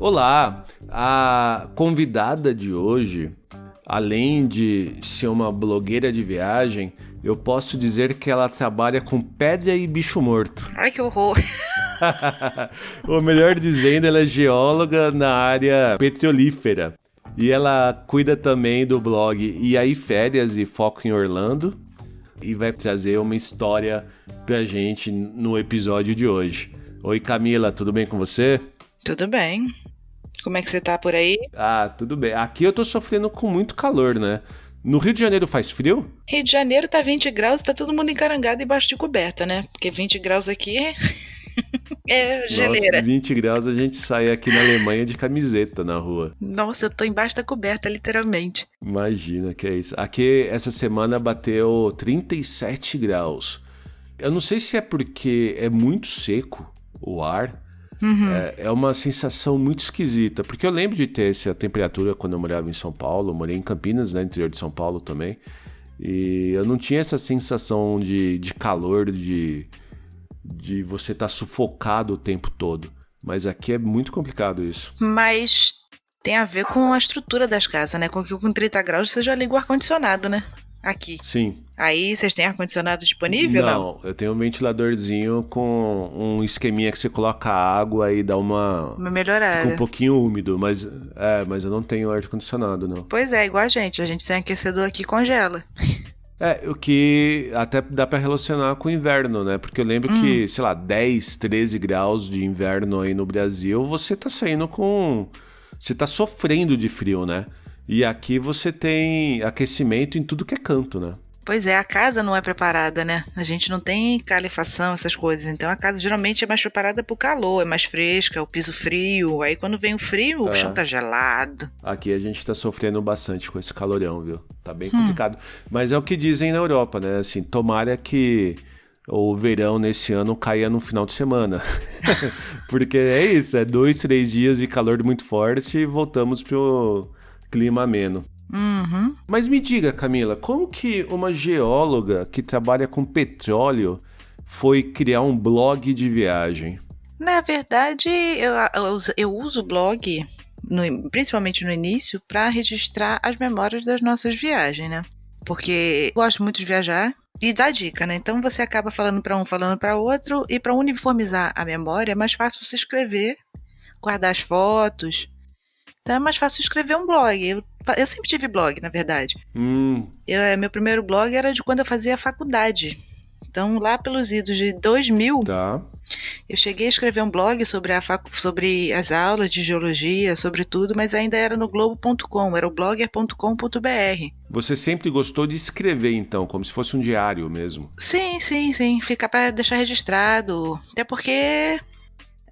Olá, a convidada de hoje, além de ser uma blogueira de viagem, eu posso dizer que ela trabalha com pedra e bicho morto. Ai, que horror! Ou melhor dizendo, ela é geóloga na área petrolífera. E ela cuida também do blog E aí Férias e Foco em Orlando. E vai trazer uma história pra gente no episódio de hoje. Oi Camila, tudo bem com você? Tudo bem. Como é que você tá por aí? Ah, tudo bem. Aqui eu tô sofrendo com muito calor, né? No Rio de Janeiro faz frio? Rio de Janeiro tá 20 graus e tá todo mundo encarangado embaixo de coberta, né? Porque 20 graus aqui é Nossa, geleira. 20 graus a gente sai aqui na Alemanha de camiseta na rua. Nossa, eu tô embaixo da coberta, literalmente. Imagina que é isso. Aqui essa semana bateu 37 graus. Eu não sei se é porque é muito seco o ar. É uma sensação muito esquisita, porque eu lembro de ter essa temperatura quando eu morava em São Paulo, eu morei em Campinas, né, interior de São Paulo também, e eu não tinha essa sensação de calor, de você estar sufocado o tempo todo, mas aqui é muito complicado isso. Mas tem a ver com a estrutura das casas, né? Com 30 graus você já liga o ar-condicionado, né? Aqui. Sim. Aí vocês têm ar-condicionado disponível, não? Não, eu tenho um ventiladorzinho com um esqueminha que você coloca água e dá uma melhorada. Fica um pouquinho úmido, mas eu não tenho ar-condicionado, não. Pois é, igual a gente tem aquecedor aqui e congela. O que até dá pra relacionar com o inverno, né? Porque eu lembro que, sei lá, 10, 13 graus de inverno aí no Brasil, você tá saindo com... Você tá sofrendo de frio, né? E aqui você tem aquecimento em tudo que é canto, né? Pois é, a casa não é preparada, né? A gente não tem calefação, essas coisas. Então a casa geralmente é mais preparada pro calor, é mais fresca, o piso frio. Aí quando vem o frio, o chão tá gelado. Aqui a gente tá sofrendo bastante com esse calorão, viu? Tá bem complicado. Mas é o que dizem na Europa, né? Assim, tomara que o verão nesse ano caia no final de semana. Porque é isso, é 2, 3 dias de calor muito forte e voltamos pro clima ameno. Mas me diga, Camila, como que uma geóloga que trabalha com petróleo foi criar um blog de viagem? Na verdade, eu uso o blog, principalmente no início, para registrar as memórias das nossas viagens, né? Porque eu gosto muito de viajar e dá dica, né? Então você acaba falando para um, falando para outro, e para uniformizar a memória é mais fácil você escrever, guardar as fotos. Então é mais fácil escrever um blog. Eu sempre tive blog, na verdade. Meu primeiro blog era de quando eu fazia faculdade. Então, lá pelos idos de 2000, eu cheguei a escrever um blog sobre as aulas de geologia, sobre tudo, mas ainda era no globo.com, era o blogger.com.br. Você sempre gostou de escrever, então, como se fosse um diário mesmo? Sim. Fica para deixar registrado. Até porque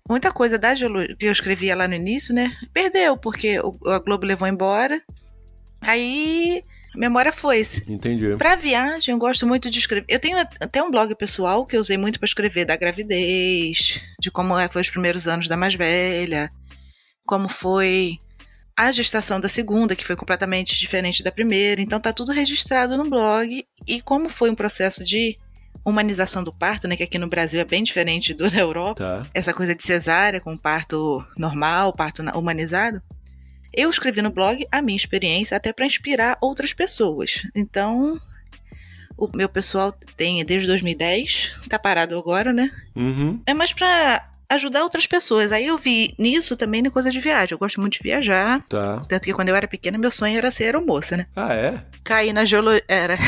muita coisa da geologia que eu escrevia lá no início, né, perdeu, porque a Globo levou embora. Aí a memória foi-se. Entendi. Pra viagem, eu gosto muito de escrever. Eu tenho até um blog pessoal que eu usei muito pra escrever da gravidez, de como foi os primeiros anos da mais velha, como foi a gestação da segunda, que foi completamente diferente da primeira. Então tá tudo registrado no blog. E como foi um processo de humanização do parto, né, que aqui no Brasil é bem diferente do da Europa, essa coisa de cesárea com parto normal, parto humanizado, eu escrevi no blog a minha experiência até para inspirar outras pessoas. Então, o meu pessoal tem desde 2010, tá parado agora, né? É mais para ajudar outras pessoas. Aí eu vi nisso também na coisa de viagem. Eu gosto muito de viajar. Tanto que quando eu era pequena, meu sonho era ser aeromoça, né? Ah, é? Caí na geologia. Era.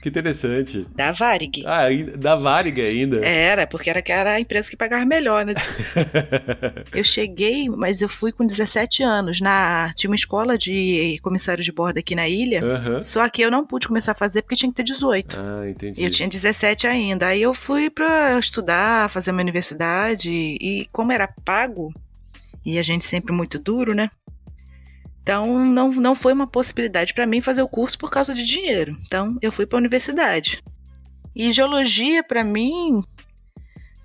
Que interessante. Da Varig. Ah, da Varig ainda? Era, porque era a empresa que pagava melhor, né? Eu cheguei, mas eu fui com 17 anos. Tinha uma escola de comissário de bordo aqui na ilha, só que eu não pude começar a fazer porque tinha que ter 18. Ah, entendi. Eu tinha 17 ainda. Aí eu fui pra estudar, fazer uma universidade, e como era pago, e a gente sempre muito duro, né? Então, não foi uma possibilidade para mim fazer o curso por causa de dinheiro. Então, eu fui para a universidade. E geologia, para mim,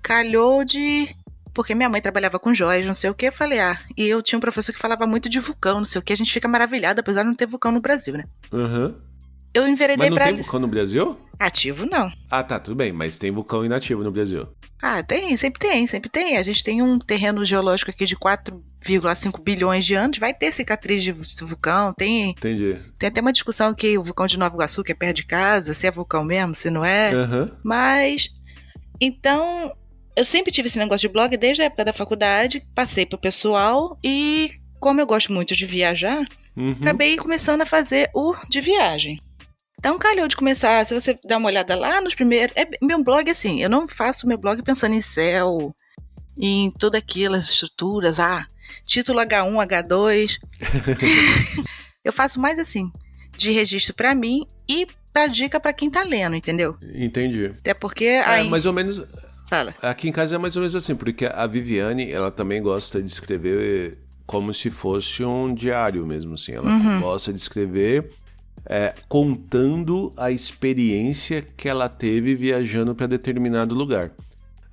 calhou de... Porque minha mãe trabalhava com joias, não sei o que. Eu falei, e eu tinha um professor que falava muito de vulcão, não sei o que. A gente fica maravilhada, apesar de não ter vulcão no Brasil, né? eu enveredei Mas não pra... tem vulcão no Brasil? Ativo, não. Ah, tá, tudo bem, mas tem vulcão inativo no Brasil. Ah, tem, sempre tem, sempre tem. A gente tem um terreno geológico aqui de 4,5 bilhões de anos, vai ter cicatriz de vulcão, Entendi. tem até uma discussão que o vulcão de Nova Iguaçu, que é perto de casa, se é vulcão mesmo, se não é. Aham. Mas, então, eu sempre tive esse negócio de blog desde a época da faculdade, passei pro pessoal e, como eu gosto muito de viajar, acabei começando a fazer o de viagem. Então, calhou de começar, se você dar uma olhada lá nos primeiros... meu blog, assim, eu não faço meu blog pensando em céu, em todas aquelas estruturas, título H1, H2. Eu faço mais assim, de registro pra mim e pra dica pra quem tá lendo, entendeu? Entendi. Até porque... aí... mais ou menos... Fala. Aqui em casa é mais ou menos assim, porque a Viviane, ela também gosta de escrever como se fosse um diário mesmo, assim. Ela gosta de escrever... contando a experiência que ela teve viajando para determinado lugar.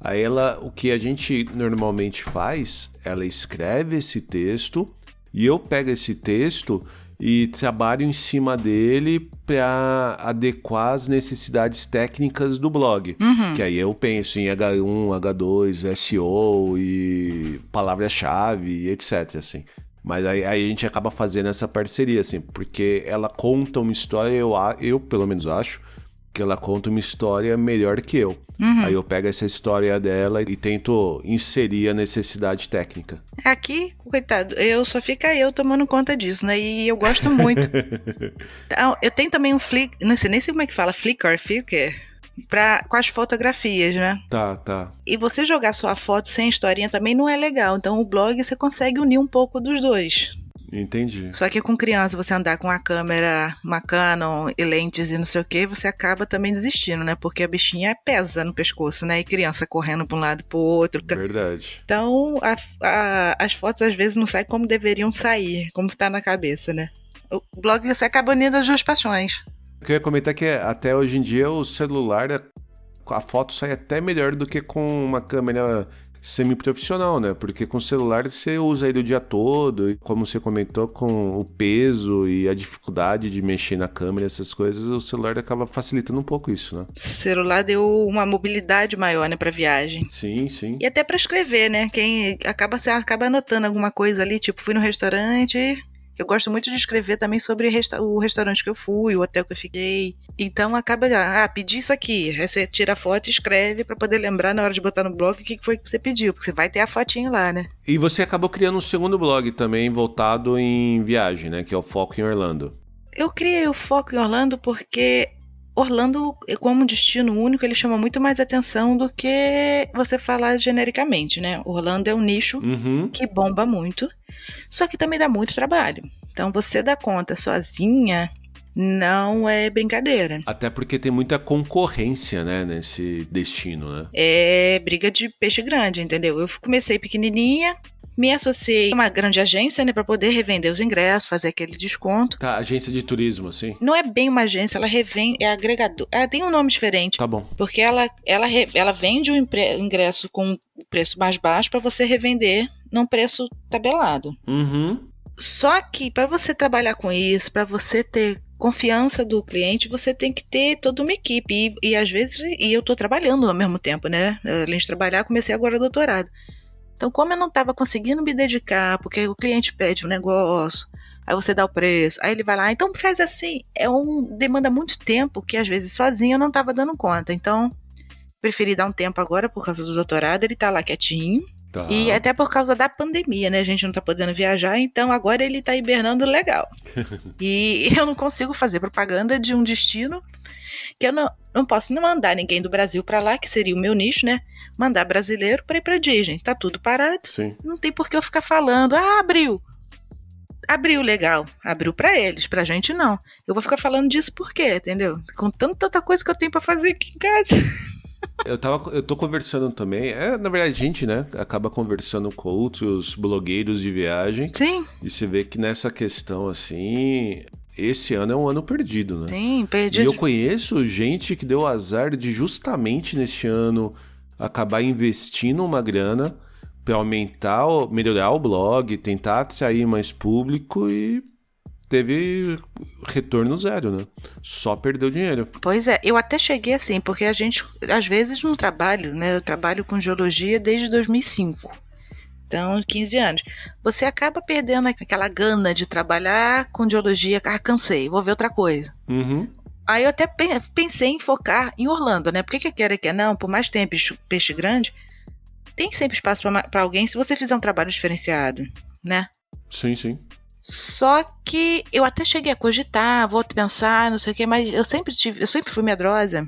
Aí o que a gente normalmente faz, ela escreve esse texto e eu pego esse texto e trabalho em cima dele para adequar as necessidades técnicas do blog. Que aí eu penso em H1, H2, SEO e palavra-chave, etc. assim. Mas aí a gente acaba fazendo essa parceria, assim, porque ela conta uma história, eu pelo menos acho, que ela conta uma história melhor que eu. Aí eu pego essa história dela e tento inserir a necessidade técnica. Aqui, coitado, eu tomando conta disso, né? E eu gosto muito. Então, eu tenho também um não sei nem como é que fala, Flickr, com as fotografias, né? Tá. E você jogar só a foto sem historinha também não é legal. Então o blog você consegue unir um pouco dos dois. Entendi. Só que com criança, você andar com a câmera, uma Canon e lentes e não sei o que, você acaba também desistindo, né? Porque a bichinha pesa no pescoço, né? E criança correndo para um lado e pro outro. Verdade. Então as fotos às vezes não saem como deveriam sair, como tá na cabeça, né? O blog você acaba unindo as duas paixões. Eu queria comentar que até hoje em dia o celular, a foto sai até melhor do que com uma câmera semi-profissional, né? Porque com o celular você usa ele o dia todo e, como você comentou, com o peso e a dificuldade de mexer na câmera, essas coisas, o celular acaba facilitando um pouco isso, né? O celular deu uma mobilidade maior, né, pra viagem. Sim. E até pra escrever, né? Você acaba anotando alguma coisa ali, tipo, fui no restaurante... Eu gosto muito de escrever também sobre o restaurante que eu fui, o hotel que eu fiquei. Então acaba, pedi isso aqui. Aí você tira a foto e escreve pra poder lembrar na hora de botar no blog o que foi que você pediu, porque você vai ter a fotinho lá, né? E você acabou criando um segundo blog também voltado em viagem, né? Que é o Foco em Orlando. Eu criei o Foco em Orlando porque Orlando, como destino único, ele chama muito mais atenção do que você falar genericamente, né? Orlando é um nicho que bomba muito, só que também dá muito trabalho. Então, você dar conta sozinha não é brincadeira. Até porque tem muita concorrência, né, nesse destino, né? É briga de peixe grande, entendeu? Eu comecei pequenininha, me associei a uma grande agência, né, para poder revender os ingressos, fazer aquele desconto. Tá, agência de turismo, assim? Não é bem uma agência, ela revende, é agregador. Tem um nome diferente. Tá bom. Porque ela vende o ingresso com o preço mais baixo para você revender num preço tabelado. Só que para você trabalhar com isso, para você ter confiança do cliente, você tem que ter toda uma equipe. E às vezes, eu estou trabalhando ao mesmo tempo, né? Além de trabalhar, comecei agora o doutorado. Então, como eu não estava conseguindo me dedicar, porque o cliente pede um negócio, aí você dá o preço, aí ele vai lá, então faz assim. Demanda muito tempo, que às vezes sozinho eu não estava dando conta. Então, preferi dar um tempo agora por causa do doutorado, ele tá lá quietinho. Tá. E até por causa da pandemia, né? A gente não tá podendo viajar, então agora ele tá hibernando legal. E eu não consigo fazer propaganda de um destino que eu não posso mandar ninguém do Brasil pra lá, que seria o meu nicho, né? Mandar brasileiro pra ir pra Disney. Tá tudo parado. Sim. Não tem por que eu ficar falando, abriu. Abriu, legal. Abriu pra eles, pra gente não. Eu vou ficar falando disso por quê, entendeu? Com tanta coisa que eu tenho pra fazer aqui em casa. Eu tô conversando também, na verdade a gente, né, acaba conversando com outros blogueiros de viagem. Sim. E você vê que nessa questão, assim, esse ano é um ano perdido, né? Sim, perdido. E eu conheço gente que deu azar de justamente neste ano acabar investindo uma grana pra melhorar o blog, tentar atrair mais público e teve retorno zero, né? Só perdeu dinheiro. Pois é, eu até cheguei assim, porque a gente, às vezes, no trabalho, né? Eu trabalho com geologia desde 2005. Então, 15 anos. Você acaba perdendo aquela gana de trabalhar com geologia. Ah, cansei, vou ver outra coisa. Uhum. Aí eu até pensei em focar em Orlando, né? Porque que quer que não, por mais que tenha peixe grande, tem sempre espaço para alguém se você fizer um trabalho diferenciado, né? Sim, sim. Só que eu até cheguei a cogitar, vou pensar, não sei o que, mas eu sempre fui medrosa.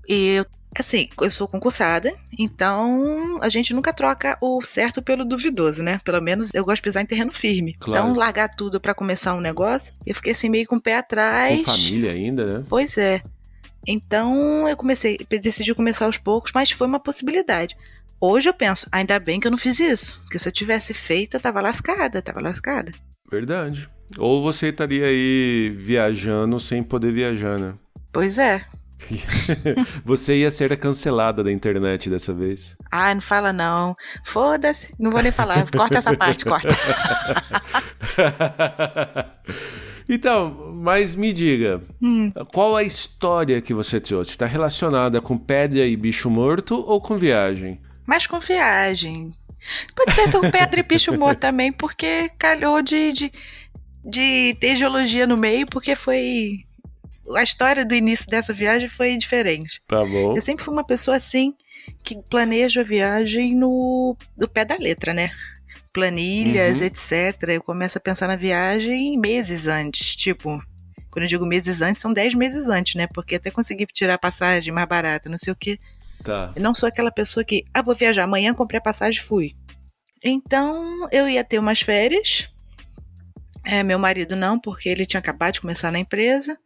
E assim, eu sou concursada, então a gente nunca troca o certo pelo duvidoso, né? Pelo menos eu gosto de pisar em terreno firme. Claro. Então, largar tudo pra começar um negócio, eu fiquei assim meio com o pé atrás. Com família ainda, né? Pois é. Então, decidi começar aos poucos, mas foi uma possibilidade. Hoje eu penso, ainda bem que eu não fiz isso, porque se eu tivesse feito, eu tava lascada. Verdade. Ou você estaria aí viajando sem poder viajar, né? Pois é. Você ia ser a cancelada da internet dessa vez. Ah, não fala não. Foda-se. Não vou nem falar. Corta essa parte, corta. Então, mas me diga, qual a história que você trouxe? Está relacionada com pedra e bicho morto ou com viagem? Mas com viagem. Pode ser com pedra e bicho morto também, porque calhou de ter geologia no meio, porque foi... A história do início dessa viagem foi diferente. Tá bom. Eu sempre fui uma pessoa assim, que planeja a viagem no pé da letra, né? Planilhas, etc. Eu começo a pensar na viagem meses antes. Tipo, quando eu digo meses antes, são 10 meses antes, né? Porque até conseguir tirar a passagem mais barata, não sei o quê. Tá. Eu não sou aquela pessoa que, vou viajar amanhã, comprei a passagem e fui. Então, eu ia ter umas férias. Meu marido não, porque ele tinha acabado de começar na empresa.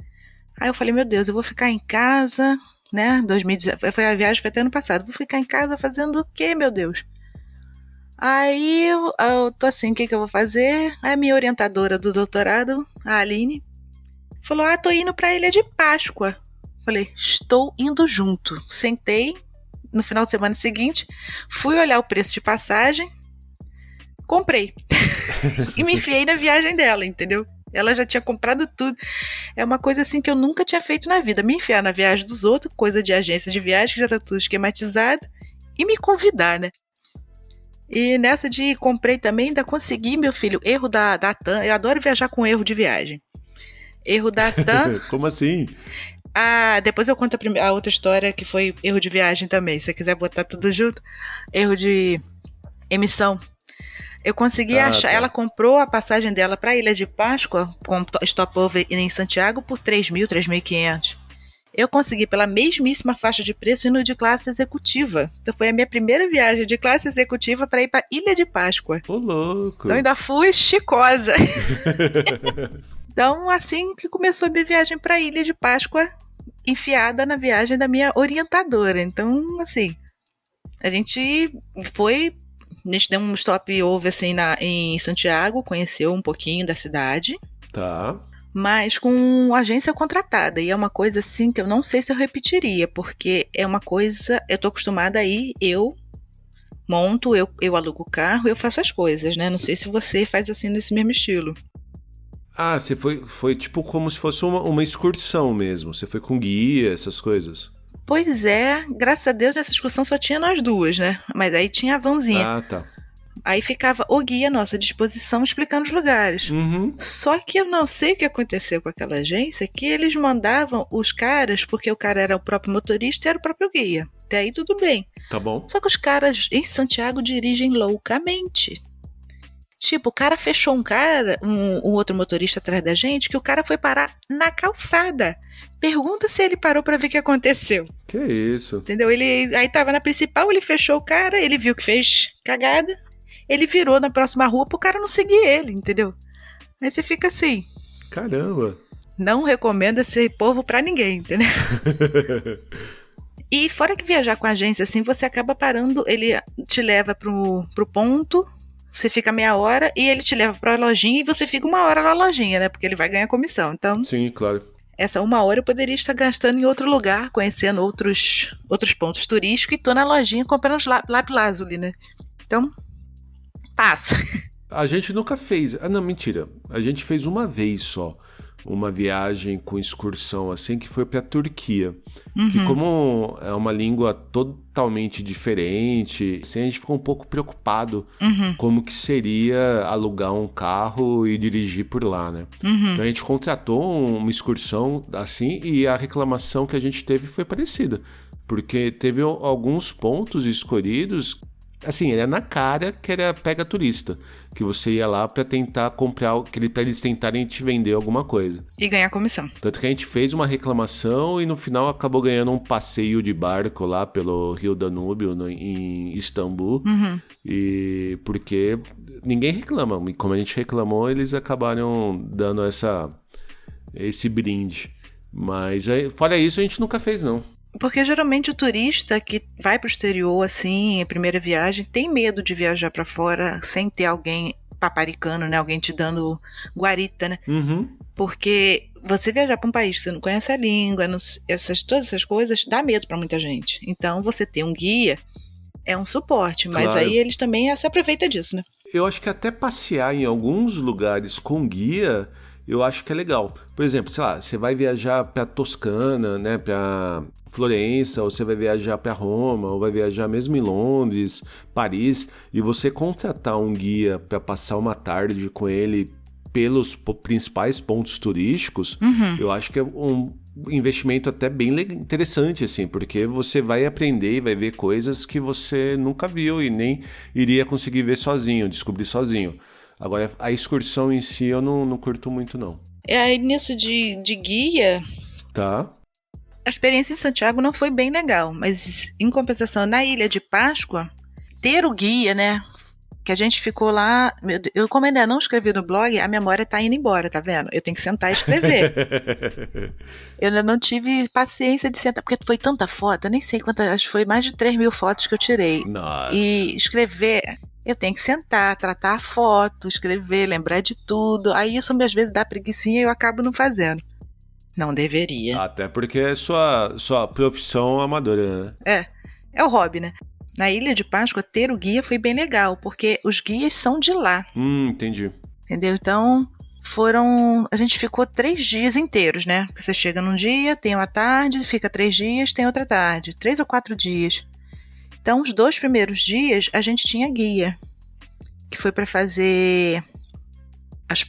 Aí eu falei, meu Deus, eu vou ficar em casa, né? 2019, a viagem foi até ano passado. Vou ficar em casa fazendo o quê, meu Deus? Aí eu tô assim, o que eu vou fazer? Aí a minha orientadora do doutorado, a Aline, falou, tô indo pra Ilha de Páscoa. Falei, estou indo junto. Sentei no final de semana seguinte, fui olhar o preço de passagem, comprei. E me enfiei na viagem dela, entendeu? Ela já tinha comprado tudo. É uma coisa assim que eu nunca tinha feito na vida. Me enfiar na viagem dos outros, coisa de agência de viagem, que já tá tudo esquematizado, e me convidar, né? E nessa de comprei também, ainda consegui, meu filho, erro da TAM. Eu adoro viajar com erro de viagem. Erro da TAM. Como assim? Depois eu conto a outra história que foi erro de viagem também. Se você quiser botar tudo junto. Erro de emissão. Eu consegui achar. Tá. Ela comprou a passagem dela para a Ilha de Páscoa, com stopover em Santiago, por 3.000, 3.500. Eu consegui pela mesmíssima faixa de preço indo de classe executiva. Então foi a minha primeira viagem de classe executiva para ir para Ilha de Páscoa. Ô, louco! Então ainda fui chicosa. Então assim que começou a minha viagem para Ilha de Páscoa, enfiada na viagem da minha orientadora. Então, assim, a gente deu um stopover assim em Santiago, conheceu um pouquinho da cidade. Tá. Mas com agência contratada. E é uma coisa assim que eu não sei se eu repetiria, porque é uma coisa, eu tô acostumada a ir, eu monto, eu alugo o carro, eu faço as coisas, né? Não sei se você faz assim nesse mesmo estilo. Você foi tipo como se fosse uma excursão mesmo. Você foi com guia, essas coisas. Pois é, graças a Deus nessa excursão só tinha nós duas, né? Mas aí tinha a vanzinha. Tá. Aí ficava o guia à nossa disposição explicando os lugares. Só que eu não sei o que aconteceu com aquela agência, que eles mandavam os caras, porque o cara era o próprio motorista e era o próprio guia. Até aí tudo bem. Tá bom. Só que os caras em Santiago dirigem loucamente. Tipo, o cara fechou um outro motorista atrás da gente, que o cara foi parar na calçada. Pergunta se ele parou pra ver o que aconteceu. Que isso? Entendeu? Aí tava na principal, ele fechou o cara, ele viu que fez cagada, ele virou na próxima rua pro cara não seguir ele, entendeu? Aí você fica assim. Caramba! Não recomendo esse povo pra ninguém, entendeu? E fora que viajar com a agência assim, você acaba parando, ele te leva pro ponto, você fica meia hora e ele te leva pra lojinha e você fica 1 hora na lojinha, né? Porque ele vai ganhar comissão, então... Sim, claro. Essa 1 hora eu poderia estar gastando em outro lugar, conhecendo outros pontos turísticos e tô na lojinha comprando lápis lazuli, né? Então, passo. A gente nunca fez. Ah, não, mentira. A gente fez uma vez só. Uma viagem com excursão assim, que foi para a Turquia. Que como é uma língua totalmente diferente, assim, a gente ficou um pouco preocupado como que seria alugar um carro e dirigir por lá, né? Então a gente contratou uma excursão assim e a reclamação que a gente teve foi parecida. Porque teve alguns pontos escolhidos, assim, era na cara que era pega turista, que você ia lá pra tentar comprar, pra eles tentarem te vender alguma coisa. E ganhar comissão. Tanto que a gente fez uma reclamação e no final acabou ganhando um passeio de barco lá pelo Rio Danúbio, em Istambul. E porque ninguém reclama, e como a gente reclamou, eles acabaram dando esse brinde. Mas fora isso, a gente nunca fez, não. Porque geralmente o turista que vai pro exterior, assim, em primeira viagem, tem medo de viajar pra fora sem ter alguém paparicando, né? Alguém te dando guarita, né? Porque você viajar pra um país que você não conhece a língua, todas essas coisas, dá medo pra muita gente. Então, você ter um guia é um suporte, mas Claro. aí eles também se aproveitam disso, né? Eu acho que até passear em alguns lugares com guia, eu acho que é legal. Por exemplo, sei lá, você vai viajar pra Toscana, né? Pra Florença, ou você vai viajar para Roma, ou vai viajar mesmo em Londres, Paris, e você contratar um guia para passar uma tarde com ele pelos principais pontos turísticos, eu acho que é um investimento até bem interessante, assim, porque você vai aprender e vai ver coisas que você nunca viu e nem iria conseguir ver sozinho, descobrir sozinho. Agora, a excursão em si eu não curto muito, não. Aí nisso de guia... Tá. A experiência em Santiago não foi bem legal, mas em compensação, na Ilha de Páscoa, ter o guia, né? Que a gente ficou lá. Eu, como ainda não escrevi no blog, a memória tá indo embora, tá vendo? Eu tenho que sentar e escrever. Eu ainda não tive paciência de sentar, porque foi tanta foto, eu nem sei quantas, acho que foi mais de 3.000 fotos que eu tirei. Nossa. E escrever, eu tenho que sentar, tratar a foto, escrever, lembrar de tudo. Aí isso às vezes dá preguicinha e eu acabo não fazendo. Não deveria. Até porque é sua profissão amadora, né? É o hobby, né? Na Ilha de Páscoa, ter o guia foi bem legal, porque os guias são de lá. Entendi. Entendeu? Então, a gente ficou 3 dias inteiros, né? Porque você chega num dia, tem uma tarde, fica 3 dias, tem outra tarde. 3 ou 4 dias. Então, os 2 primeiros dias, a gente tinha guia. Que foi para fazer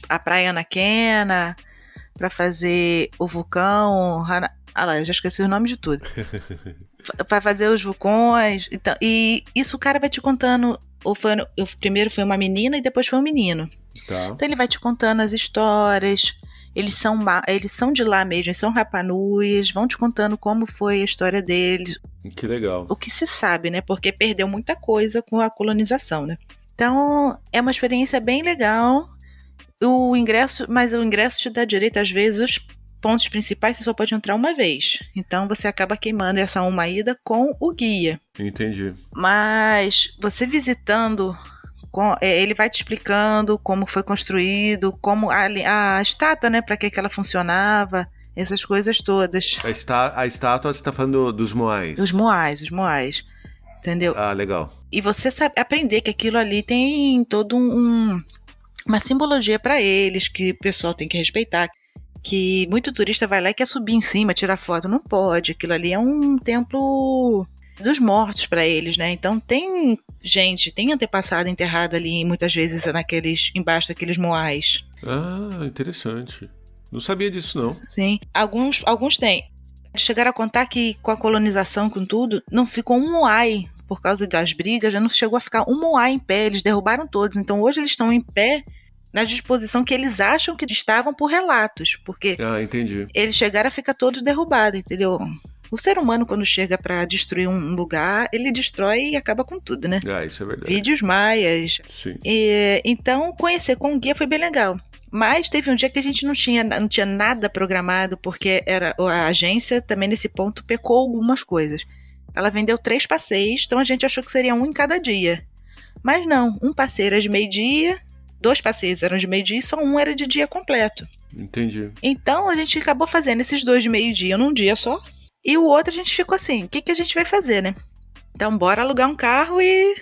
a Praia Anaquena, para fazer o vulcão... eu já esqueci o nome de tudo. Para fazer os vulcões. Então, e isso o cara vai te contando. Primeiro foi uma menina e depois foi um menino. Tá. Então ele vai te contando as histórias. Eles são de lá mesmo, eles são Rapanui, vão te contando como foi a história deles. Que legal. O que se sabe, né? Porque perdeu muita coisa com a colonização, né? Então é uma experiência bem legal. Mas o ingresso te dá direito, às vezes, os pontos principais você só pode entrar uma vez. Então você acaba queimando essa uma ida com o guia. Entendi. Mas você visitando, ele vai te explicando como foi construído, como a estátua, né, para que ela funcionava, essas coisas todas. A estátua você está falando dos Moais? Os Moais. Entendeu? Ah, legal. E você sabe aprender que aquilo ali tem todo uma simbologia para eles, que o pessoal tem que respeitar. Que muito turista vai lá e quer subir em cima, tirar foto. Não pode. Aquilo ali é um templo dos mortos para eles, né? Então tem antepassado enterrado ali, muitas vezes embaixo daqueles moais. Ah, interessante. Não sabia disso, não. Sim. Alguns têm. Chegaram a contar que com a colonização, com tudo, não ficou um moai. Por causa das brigas, já não chegou a ficar um moai em pé. Eles derrubaram todos. Então hoje eles estão em pé na disposição que eles acham que estavam por relatos, porque entendi. Eles chegaram a ficar todos derrubados, entendeu? O ser humano, quando chega para destruir um lugar, ele destrói e acaba com tudo, né? Isso é verdade. Vídeos maias. Sim. Então, conhecer com o guia foi bem legal. Mas teve um dia que a gente não tinha nada programado, porque a agência também nesse ponto pecou algumas coisas. Ela vendeu 3 passeios, então a gente achou que seria um em cada dia. Mas não, um passeio era de meio-dia, 2 passeios eram de meio-dia e só um era de dia completo. Entendi. Então a gente acabou fazendo esses 2 de meio-dia num dia só. E o outro a gente ficou assim, o que a gente vai fazer, né? Então bora alugar um carro e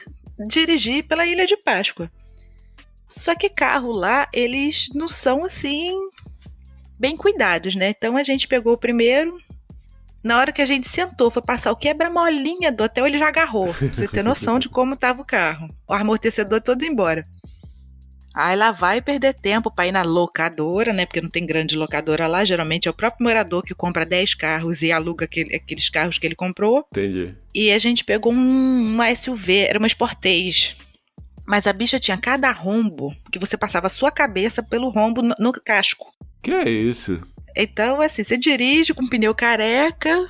dirigir pela Ilha de Páscoa. Só que carro lá, eles não são assim bem cuidados, né? Então a gente pegou o primeiro. Na hora que a gente sentou, foi passar o quebra-molinha do hotel, ele já agarrou. Pra você ter noção de como tava o carro. O amortecedor todo embora. Aí lá vai perder tempo pra ir na locadora, né? Porque não tem grande locadora lá. Geralmente é o próprio morador que compra 10 carros e aluga aqueles carros que ele comprou. Entendi. E a gente pegou uma SUV, era uma Sportage. Mas a bicha tinha cada rombo que você passava a sua cabeça pelo rombo no casco. Que é isso? Então, assim, você dirige com pneu careca,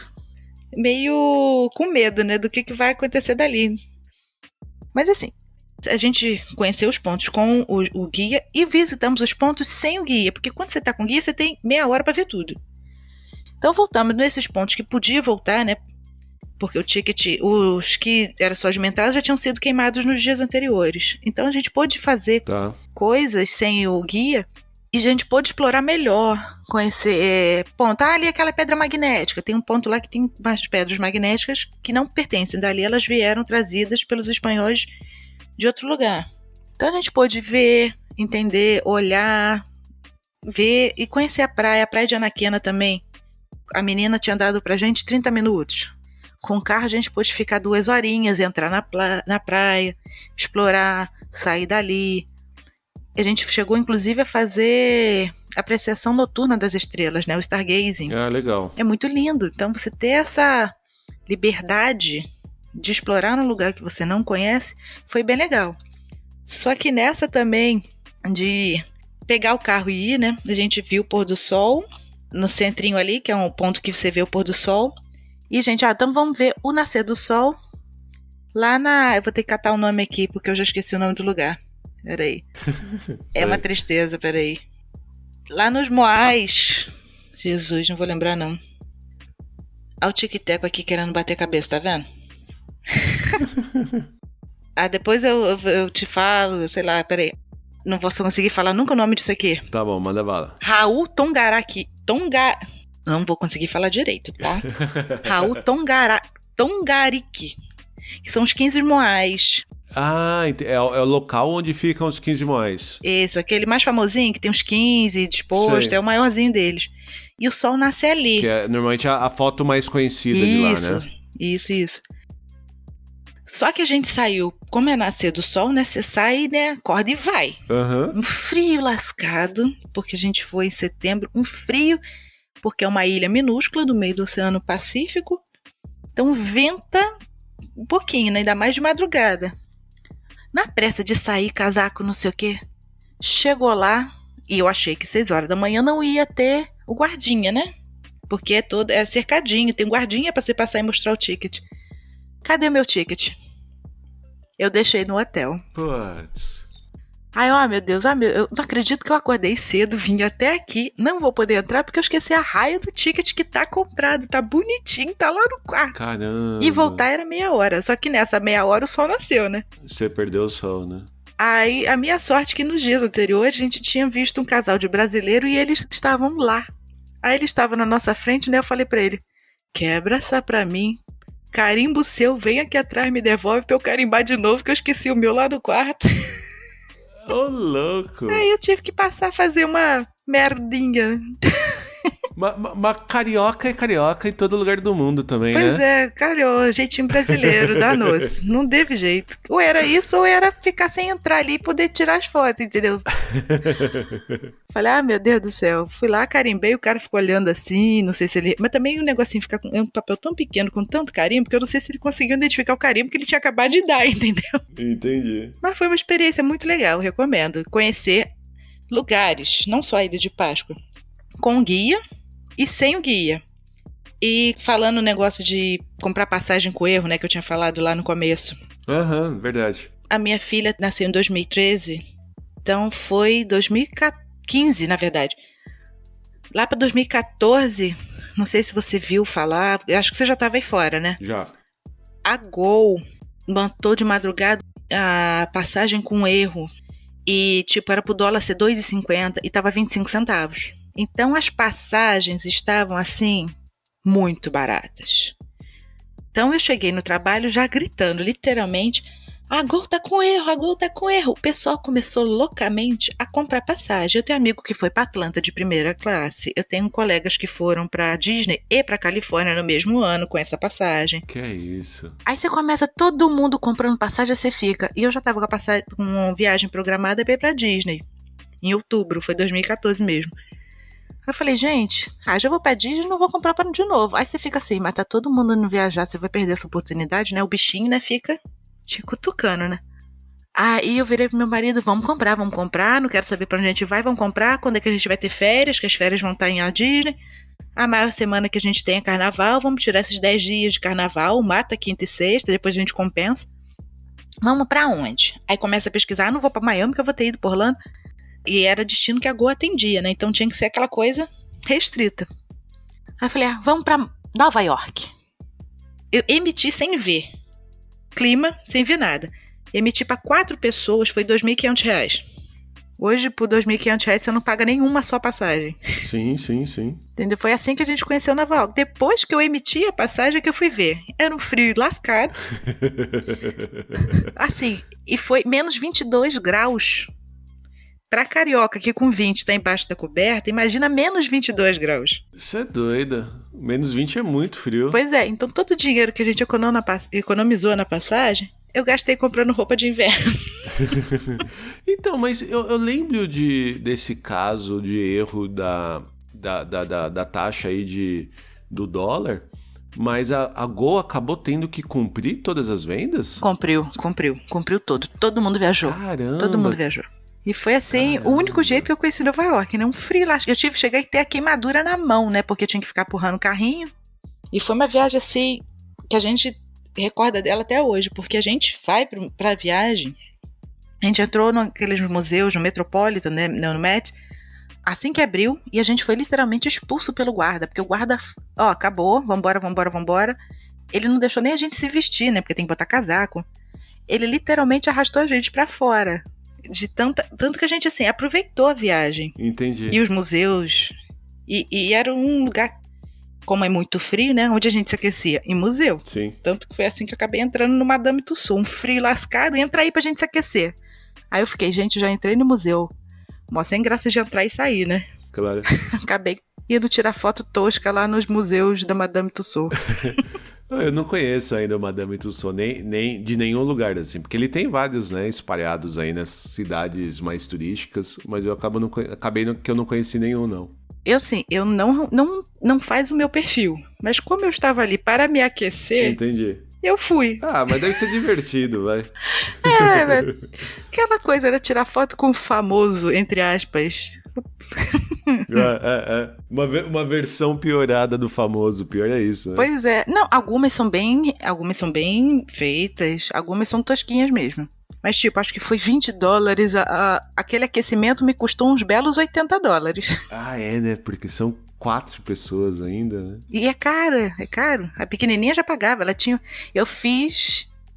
meio com medo, né? Do que vai acontecer dali. Mas assim, a gente conheceu os pontos com o guia e visitamos os pontos sem o guia. Porque quando você tá com guia, você tem meia hora para ver tudo. Então voltamos nesses pontos que podia voltar, né? Porque o ticket, os que eram só de uma entrada já tinham sido queimados nos dias anteriores. Então a gente pôde fazer coisas sem o guia e a gente pôde explorar melhor, conhecer ponto. Ali aquela pedra magnética. Tem um ponto lá que tem umas pedras magnéticas que não pertencem. Dali elas vieram trazidas pelos espanhóis de outro lugar. Então a gente pôde ver, entender, olhar, ver e conhecer a praia de Anaquena também. A menina tinha dado pra gente 30 minutos. Com o carro a gente pôde ficar 2 horinhas, entrar na praia, explorar, sair dali. A gente chegou inclusive a fazer apreciação noturna das estrelas, né? O stargazing. Ah, legal. É muito lindo. Então você ter essa liberdade de explorar um lugar que você não conhece foi bem legal. Só que nessa também de pegar o carro e ir, né? A gente viu o pôr do sol no centrinho ali, que é um ponto que você vê o pôr do sol. E, gente, então vamos ver o nascer do sol lá eu vou ter que catar o nome aqui, porque eu já esqueci o nome do lugar. Peraí. É uma tristeza, peraí. Lá nos Moais. Jesus, não vou lembrar, não. Olha o tic-teco aqui querendo bater cabeça, tá vendo? Depois eu te falo, sei lá, peraí. Não vou conseguir falar nunca o nome disso aqui. Tá bom, manda bala. Raul Tongaraki. Não vou conseguir falar direito, tá? Raul Tongariki. Que são os 15 moais. Ah, é o local onde ficam os 15 moais. Isso, aquele mais famosinho, que tem uns 15 disposto, Sei. é o maiorzinho deles. E o sol nasce ali. Que é normalmente a foto mais conhecida de lá, né? Isso. Só que a gente saiu, como é nascer do sol, né? Você sai, né? Acorda e vai. Uhum. Um frio lascado, porque a gente foi em setembro. Um frio, porque é uma ilha minúscula do meio do Oceano Pacífico. Então venta um pouquinho, né? Ainda mais de madrugada. Na pressa de sair, casaco, não sei o quê. Chegou lá e eu achei que 6 horas da manhã não ia ter o guardinha, né? Porque é cercadinho, tem guardinha pra você passar e mostrar o ticket. Cadê meu ticket? Eu deixei no hotel. Putz. Ai, meu Deus, eu não acredito que eu acordei cedo, vim até aqui, não vou poder entrar porque eu esqueci a raia do ticket que tá comprado, tá bonitinho, tá lá no quarto. Caramba. E voltar era meia hora, só que nessa meia hora o sol nasceu, né? Você perdeu o sol, né? Aí, a minha sorte é que nos dias anteriores a gente tinha visto um casal de brasileiro e eles estavam lá. Aí ele estava na nossa frente, né? Eu falei pra ele, quebra essa pra mim, carimbo o seu, vem aqui atrás, me devolve pra eu carimbar de novo que eu esqueci o meu lá no quarto. Ô, louco! Aí eu tive que passar a fazer uma merdinha. Mas carioca é carioca em todo lugar do mundo também, Pois né? é, calhou, jeitinho brasileiro, danou-se. Não teve jeito. Ou era isso, ou era ficar sem entrar ali e poder tirar as fotos, entendeu? Falei, meu Deus do céu. Fui lá, carimbei, o cara ficou olhando assim, não sei se ele... Mas também o negocinho fica com um papel tão pequeno, com tanto carimbo, que eu não sei se ele conseguiu identificar o carimbo que ele tinha acabado de dar, entendeu? Entendi. Mas foi uma experiência muito legal, recomendo. Conhecer lugares, não só a Ilha de Páscoa, com guia e sem o guia. E falando o negócio de comprar passagem com erro, né, que eu tinha falado lá no começo. Aham, verdade. A minha filha nasceu em 2013, então foi 2015, na verdade. Lá para 2014, não sei se você viu falar, eu acho que você já estava aí fora, né? Já. A Gol mandou de madrugada a passagem com erro. E, era pro dólar ser 2,50 e tava 25 centavos. Então, as passagens estavam, assim, muito baratas. Então, eu cheguei no trabalho já gritando, literalmente, A Gol tá com erro, a Gol tá com erro. O pessoal começou loucamente a comprar passagem. Eu tenho amigo que foi para Atlanta de primeira classe. Eu tenho colegas que foram para Disney e para Califórnia no mesmo ano com essa passagem. Que é isso? Aí você começa todo mundo comprando passagem, você fica. E eu já tava com uma viagem programada para ir pra Disney. Em outubro, foi 2014 mesmo. Aí eu falei, gente, já vou pra Disney e não vou comprar para de novo. Aí você fica assim, mas tá todo mundo indo viajar, você vai perder essa oportunidade, né? O bichinho, né, fica te cutucando, né? Aí eu virei pro meu marido, vamos comprar, não quero saber pra onde a gente vai, vamos comprar, quando é que a gente vai ter férias, que as férias vão estar em a Disney. A maior semana que a gente tem é carnaval, vamos tirar esses 10 dias de carnaval, mata quinta e sexta, depois a gente compensa. Vamos pra onde? Aí começa a pesquisar, não vou pra Miami, que eu vou ter ido por Orlando. E era destino que a Gol atendia, né? Então tinha que ser aquela coisa restrita. Aí eu falei, vamos pra Nova York. Eu emiti sem ver. Clima, sem ver nada. Emiti para 4 pessoas, foi R$ 2.500. Hoje, por R$ 2.500, você não paga nenhuma só passagem. Sim. Entendeu? Foi assim que a gente conheceu Nova York. Depois que eu emiti a passagem, que eu fui ver. Era um frio lascado. Assim, e foi menos 22 graus. Pra carioca, que com 20 tá embaixo da coberta, imagina menos 22 graus. Você é doida. Menos 20 é muito frio. Pois é, então todo o dinheiro que a gente economizou na passagem, eu gastei comprando roupa de inverno. Então, mas eu lembro desse caso de erro da taxa aí do dólar, mas a Gol acabou tendo que cumprir todas as vendas? Cumpriu todo. Todo mundo viajou. Caramba! Todo mundo viajou. E foi assim, o único jeito que eu conheci Nova York, né? Um frio lá. Eu cheguei a ter a queimadura na mão, né? Porque eu tinha que ficar empurrando o carrinho. E foi uma viagem assim, que a gente recorda dela até hoje, porque a gente vai pra viagem, a gente entrou naqueles museus, no Metropolitan, né? No Met, assim que abriu, e a gente foi literalmente expulso pelo guarda, porque o guarda, acabou, vambora. Ele não deixou nem a gente se vestir, né? Porque tem que botar casaco. Ele literalmente arrastou a gente pra fora. Tanto que a gente, assim, aproveitou a viagem. Entendi. E os museus. E era um lugar, como é muito frio, né? Onde a gente se aquecia? Em museu. Sim. Tanto que foi assim que eu acabei entrando no Madame Tussauds. Um frio lascado, entra aí pra gente se aquecer. Aí eu fiquei, gente, já entrei no museu. Mó sem graça de entrar e sair, né? Claro. Acabei indo tirar foto tosca lá nos museus da Madame Tussauds. Eu não conheço ainda o Madame Tussauds, nem de nenhum lugar assim, porque ele tem vários, né, espalhados aí nas cidades mais turísticas, mas eu acabei que eu não conheci nenhum, não. Eu não faz o meu perfil, mas como eu estava ali para me aquecer, entendi. Eu fui. Mas deve ser divertido, vai. Aquela coisa era tirar foto com o famoso, entre aspas. Uma versão piorada do famoso, pior é isso, né? Pois é. Não, algumas são bem feitas, algumas são tosquinhas mesmo. Mas tipo, acho que foi $20, aquele aquecimento me custou uns belos $80. Né? Porque são 4 pessoas ainda, né? E é caro. A pequenininha já pagava,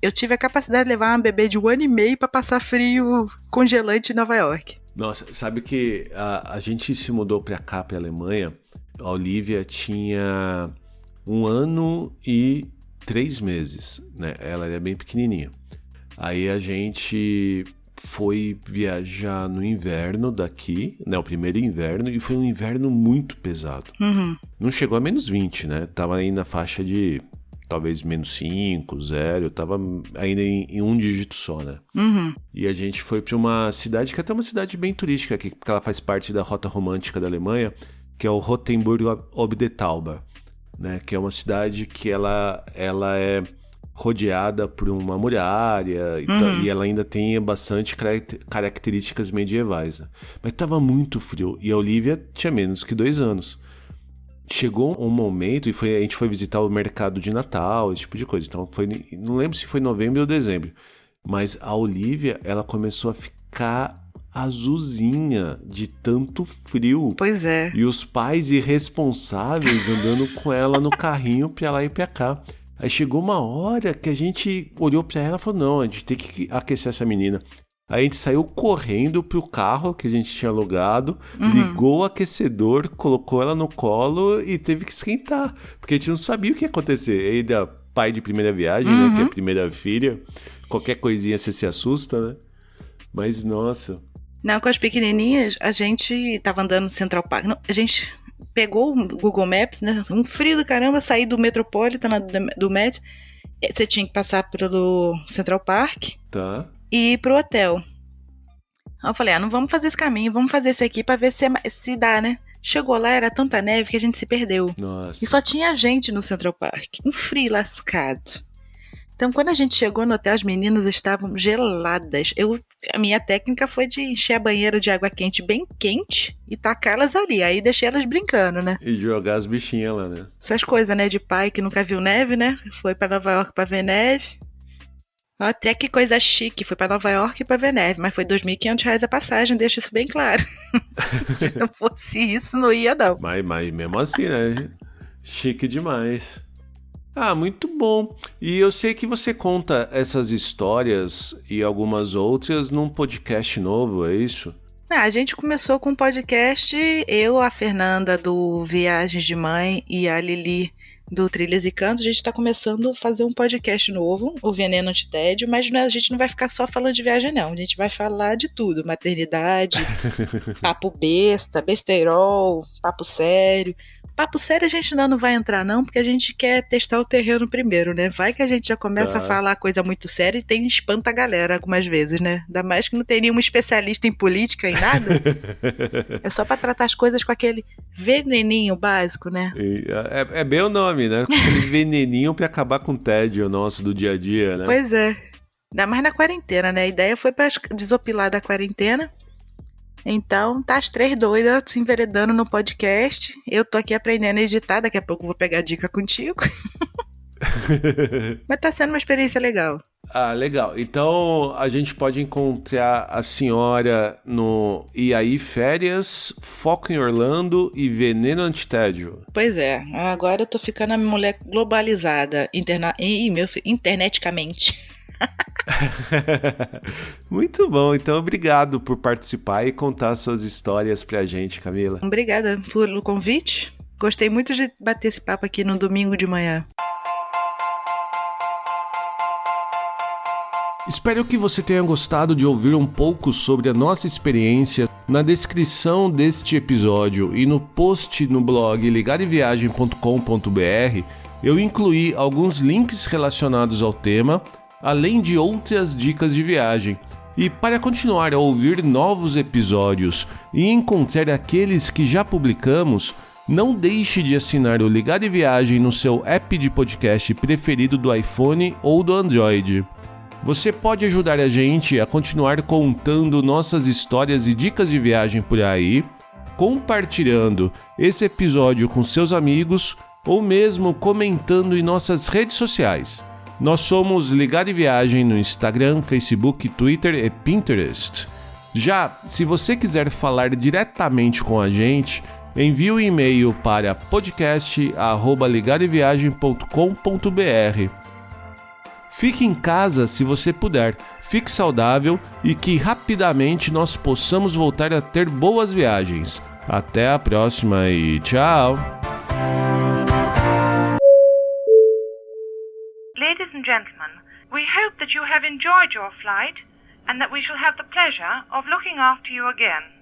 eu tive a capacidade de levar uma bebê de 1 ano e meio pra passar frio congelante em Nova York. Nossa, sabe que a gente se mudou pra cá, pra Alemanha, a Olivia tinha 1 ano e 3 meses, né? Ela era bem pequenininha. Aí a gente foi viajar no inverno daqui, né? O primeiro inverno, e foi um inverno muito pesado. Uhum. Não chegou a menos 20, né? Tava aí na faixa de talvez menos 5, 0, tava ainda em um dígito só, né? Uhum. E a gente foi pra uma cidade que é até uma cidade bem turística aqui, porque ela faz parte da rota romântica da Alemanha, que é o Rotenburg ob der Tauber, né? Que é uma cidade que ela é rodeada por uma muralha e ela ainda tem bastante características medievais, né? Mas tava muito frio e a Olivia tinha menos que 2 anos. Chegou um momento a gente foi visitar o mercado de Natal, esse tipo de coisa. Então não lembro se foi novembro ou dezembro, mas a Olivia, ela começou a ficar azulzinha de tanto frio. Pois é. E os pais irresponsáveis andando com ela no carrinho pra lá e pra cá. Aí chegou uma hora que a gente olhou pra ela e falou, não, a gente tem que aquecer essa menina. Aí a gente saiu correndo pro carro que a gente tinha alugado, ligou o aquecedor, colocou ela no colo e teve que esquentar, porque a gente não sabia o que ia acontecer. Aí pai de primeira viagem, né? Que é a primeira filha. Qualquer coisinha você se assusta, né? Mas, nossa... Não, com as pequenininhas, a gente tava andando no Central Park. Não, a gente pegou o Google Maps, né? Um frio do caramba, saí do Metropolitan, do Met. Você tinha que passar pelo Central Park e ir pro hotel. Aí eu falei, não vamos fazer esse caminho, vamos fazer esse aqui pra ver se dá, né? Chegou lá, era tanta neve que a gente se perdeu. Nossa. E só tinha gente no Central Park. Um frio lascado. Então, quando a gente chegou no hotel, as meninas estavam geladas. A minha técnica foi de encher a banheira de água quente bem quente e tacá-las ali. Aí deixei elas brincando, né? E jogar as bichinhas lá, né? Essas coisas, né? De pai que nunca viu neve, né? Foi pra Nova York pra ver neve. Até que coisa chique. Foi pra Nova York pra ver neve. Mas foi R$2.500 a passagem, deixa isso bem claro. Se não fosse isso, não ia não. Mas mesmo assim, né? Chique demais. Muito bom. E eu sei que você conta essas histórias e algumas outras num podcast novo, é isso? A gente começou com um podcast, eu, a Fernanda do Viagens de Mãe e a Lili do Trilhas e Cantos. A gente está começando a fazer um podcast novo, o Veneno Antitédio, mas a gente não vai ficar só falando de viagem não, a gente vai falar de tudo, maternidade, papo besta, besteirol, papo sério. Papo sério a gente ainda não vai entrar não, porque a gente quer testar o terreno primeiro, né? Vai que a gente já começa a falar coisa muito séria e espanta a galera algumas vezes, né? Ainda mais que não tem nenhum especialista em política, em nada. É só pra tratar as coisas com aquele veneninho básico, né? É bem o nome, né? Aquele veneninho pra acabar com o tédio nosso do dia a dia, né? Pois é. Ainda mais na quarentena, né? A ideia foi pra desopilar da quarentena. Então, tá as três doidas se enveredando no podcast. Eu tô aqui aprendendo a editar, daqui a pouco eu vou pegar dica contigo. Mas tá sendo uma experiência legal. Legal. Então, a gente pode encontrar a senhora no E aí Férias, Foco em Orlando e Veneno Antitédio. Pois é. Agora eu tô ficando a mulher globalizada. Interneticamente. Muito bom, então obrigado por participar e contar suas histórias pra gente, Camila. Obrigada pelo convite. Gostei muito de bater esse papo aqui no domingo de manhã. Espero que você tenha gostado de ouvir um pouco sobre a nossa experiência. Na descrição deste episódio e no post no blog ligadeviagem.com.br eu incluí alguns links relacionados ao tema, além de outras dicas de viagem. E para continuar a ouvir novos episódios e encontrar aqueles que já publicamos, não deixe de assinar o Ligado Viagem no seu app de podcast preferido do iPhone ou do Android. Você pode ajudar a gente a continuar contando nossas histórias e dicas de viagem por aí, compartilhando esse episódio com seus amigos ou mesmo comentando em nossas redes sociais. Nós somos Ligado Viagem no Instagram, Facebook, Twitter e Pinterest. Já, se você quiser falar diretamente com a gente, envie um e-mail para podcast@ligadeviagem.com.br. Fique em casa se você puder, fique saudável e que rapidamente nós possamos voltar a ter boas viagens. Até a próxima e tchau! Ladies and gentlemen, we hope that you have enjoyed your flight and that we shall have the pleasure of looking after you again.